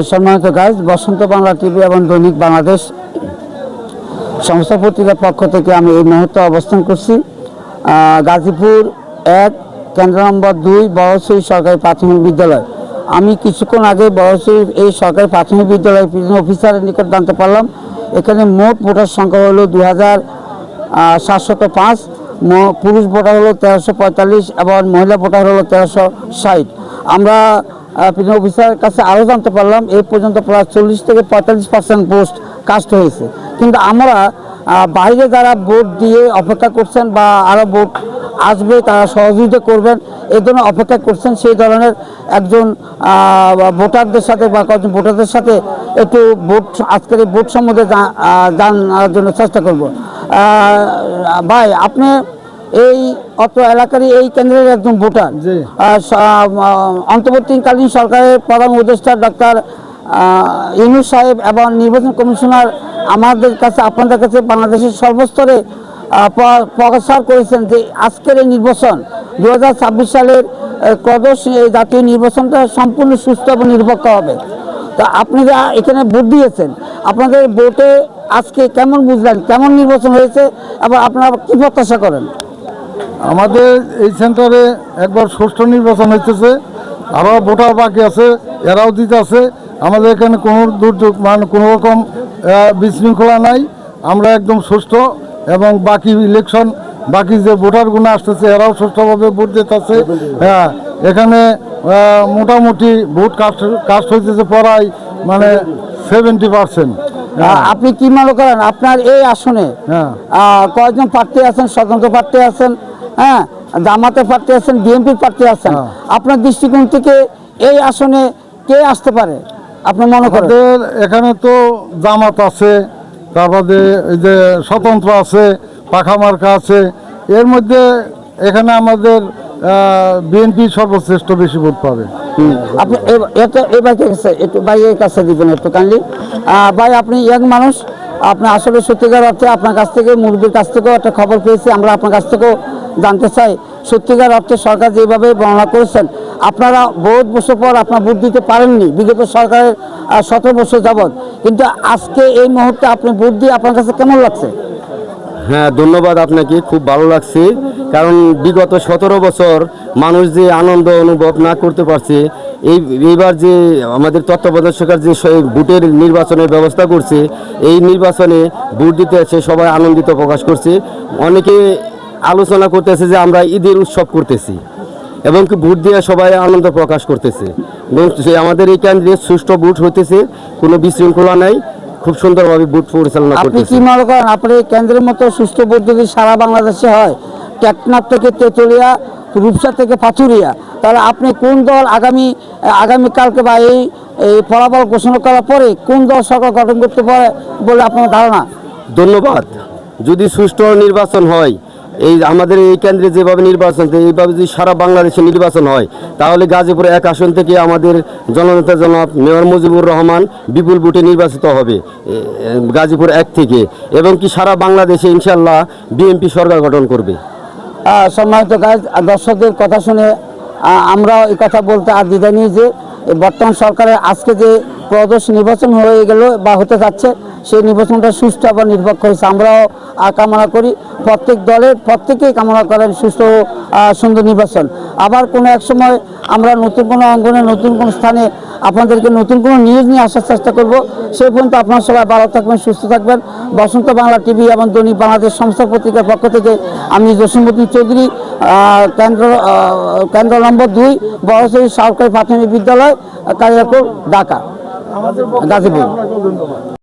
সম্মানিত গাইজ, বসন্ত বাংলা টিভি এবং দৈনিক বাংলাদেশ সংস্থা পত্রিকার পক্ষ থেকে আমি এই মুহূর্তে অবস্থান করছি গাজীপুর 1 কেন্দ্র নম্বর 2 বড়শ্রী সরকারি প্রাথমিক বিদ্যালয়। আমি কিছুক্ষণ আগে বড়শ্রী এই সরকারি প্রাথমিক বিদ্যালয়ের প্রিজন অফিসারের নিকট জানতে পারলাম এখানে মোট ভোটার সংখ্যা হলো 2705, পুরুষ ভোটার হলো 1345 এবং মহিলা ভোটার হলো 1360। আমরা প্রিজন অফিসারের কাছে আরও জানতে পারলাম এই পর্যন্ত প্রায় 40 থেকে 45% পোস্ট কাস্ট হয়েছে, কিন্তু আমরা বাইরে যারা ভোট দিয়ে অপেক্ষা করছেন বা আরও ভোট আসবে তারা সহযোগিতা করবেন এই ধরনের অপেক্ষা করছেন, সেই ধরনের একজন ভোটারদের সাথে বা কয়েকজন ভোটারদের সাথে একটু আজকের এই ভোট সম্বন্ধে জানার জন্য চেষ্টা করব। ভাই, আপনি এই অত্র এলাকারই এই কেন্দ্রের একজন ভোটার। অন্তর্বর্তীকালীন সরকারের প্রধান উপদেষ্টা ডক্টর ইউনূস সাহেব এবং নির্বাচন কমিশনার আমাদের কাছে আপনাদের কাছে বাংলাদেশের সর্বস্তরে প্রচার করেছেন যে আজকের এই নির্বাচন 2026 সালের ত্রয়োদশ জাতীয় নির্বাচনটা সম্পূর্ণ সুস্থ এবং নিরপেক্ষ হবে। তা আপনারা এখানে ভোট দিয়েছেন, আপনাদের ভোটে আজকে কেমন বুঝলেন, কেমন নির্বাচন হয়েছে এবং আপনারা কী প্রত্যাশা করেন? আমাদের এই সেন্টারে একবার সুষ্ঠু নির্বাচন হইতেছে, আরও ভোটার বাকি আছে, এরাও দিতে আছে। আমাদের এখানে কোনো দুর্যোগ কোনো রকম বিশৃঙ্খলা নাই, আমরা একদম সুষ্ঠু এবং বাকি ইলেকশন বাকি যে ভোটারগুলো আসতেছে এরাও সুষ্ঠুভাবে ভোট দিতেছে। হ্যাঁ, এখানে মোটামুটি ভোট কাস্ট হইতেছে প্রায় 70%। আপনি কি মনে করেন আপনার এই আসনে কয়েকজন প্রার্থী আছেন, স্বতন্ত্র প্রার্থী আছেন, হ্যাঁ, জামাতের প্রার্থী আছেন, বিএনপির প্রার্থী আছেন, আপনার দৃষ্টিকোণ থেকে এই আসনে কে আসতে পারে আপনি মনে করেন? এখানে তো জামাত আছে, তারপরে এই যে স্বতন্ত্র আছে, পাখা মার্কা আছে, এর মধ্যে এখানে আমাদের বিএনপি সর্বশ্রেষ্ঠ বেশি ভোট পাবে। আপনি একটু ভাইয়ের কাছে দিবেন একটু কাইন্ডলি। ভাই, আপনি ইয়াং মানুষ, আপনি আসলে সত্যিকার অর্থে আপনার কাছ থেকে মুরব্বীর কাছ থেকেও একটা খবর পেয়েছি, আমরা আপনার কাছ থেকেও জানতে চাই সত্যিকার অর্থে সরকার যেভাবে বর্ণনা করেছেন আপনারা বহুত বছর পর আপনার ভোট দিতে পারেননি বিগত সরকারের 17 বছর যাবৎ, কিন্তু আজকে এই মুহূর্তে আপনি ভোট দিয়ে আপনার কাছে কেমন লাগছে? হ্যাঁ, ধন্যবাদ আপনাকে, খুব ভালো লাগছে। কারণ বিগত 17 বছর মানুষ যে আনন্দ অনুভব না করতে পারছে, এইবার যে আমাদের তত্ত্বাবধায়ক সরকার যে ভোটের নির্বাচনের ব্যবস্থা করছে, এই নির্বাচনে ভোট দিতে এসে সবাই আনন্দিত প্রকাশ করছে। অনেকে আলোচনা করতেছে যে আমরা ঈদের উৎসব করতেছি এবং কি ভোট দিয়ে সবাই আনন্দ প্রকাশ করতেছে। আমাদের এই কেন্দ্রে সুষ্ঠু ভোট হইতেছে, কোনো বিশৃঙ্খলা নাই, খুব সুন্দরভাবে ভোট পরিচালনা করতেছে। আপনি কি মনে করেন আপনার এই কেন্দ্রের মতো সুষ্ঠু ভোট যদি সারা বাংলাদেশে হয়, টেকনাফ থেকে তেতুলিয়া, রূপসা থেকে পাথুরিয়া, তাহলে আপনি কোন দল আগামীকালকে বা এই ফলাফল ঘোষণা করার পরে কোন দল সরকার গঠন করতে পারে বলে আপনার ধারণা? ধন্যবাদ। যদি সুষ্ঠু নির্বাচন হয়, এই আমাদের এই কেন্দ্রে যেভাবে নির্বাচন, এইভাবে যদি সারা বাংলাদেশে নির্বাচন হয়, তাহলে গাজীপুর 1 আসন থেকে আমাদের জননেতা জনাব মেয়র মুজিবুর রহমান বিপুল ভোটে নির্বাচিত হবে গাজীপুর 1 থেকে, এবং কি সারা বাংলাদেশে ইনশাল্লাহ বিএনপি সরকার গঠন করবে। সম্মানিত দর্শকদের কথা শুনে আমরা এই কথা বলতে আর দ্বিধা নিয়ে যে বর্তমান সরকারের আজকে যে ত্রয়োদশ নির্বাচন হয়ে গেল বা হতে যাচ্ছে, সেই নির্বাচনটা সুষ্ঠু এবং নিরপেক্ষ হয়েছে। আমরাও কামনা করি, প্রত্যেক দলের প্রত্যেকেই কামনা করেন সুষ্ঠু সুন্দর নির্বাচন। আবার কোনো এক সময় আমরা নতুন কোনো অঙ্গনে নতুন কোনো স্থানে আপনাদেরকে নতুন কোনো নিউজ নিয়ে আসার চেষ্টা করব। সেই পর্যন্ত আপনারা সবাই ভালো থাকবেন, সুস্থ থাকবেন। বসন্ত বাংলা টিভি এবং দৈনিক বাংলাদেশ সংস্থা পত্রিকার পক্ষ থেকে আমি জসীমউদ্দিন চৌধুরী, কেন্দ্র নম্বর 2 বড়শ্রী সরকারি প্রাথমিক বিদ্যালয়, কালিয়াকৈর, ঢাকা, গাজীপুর।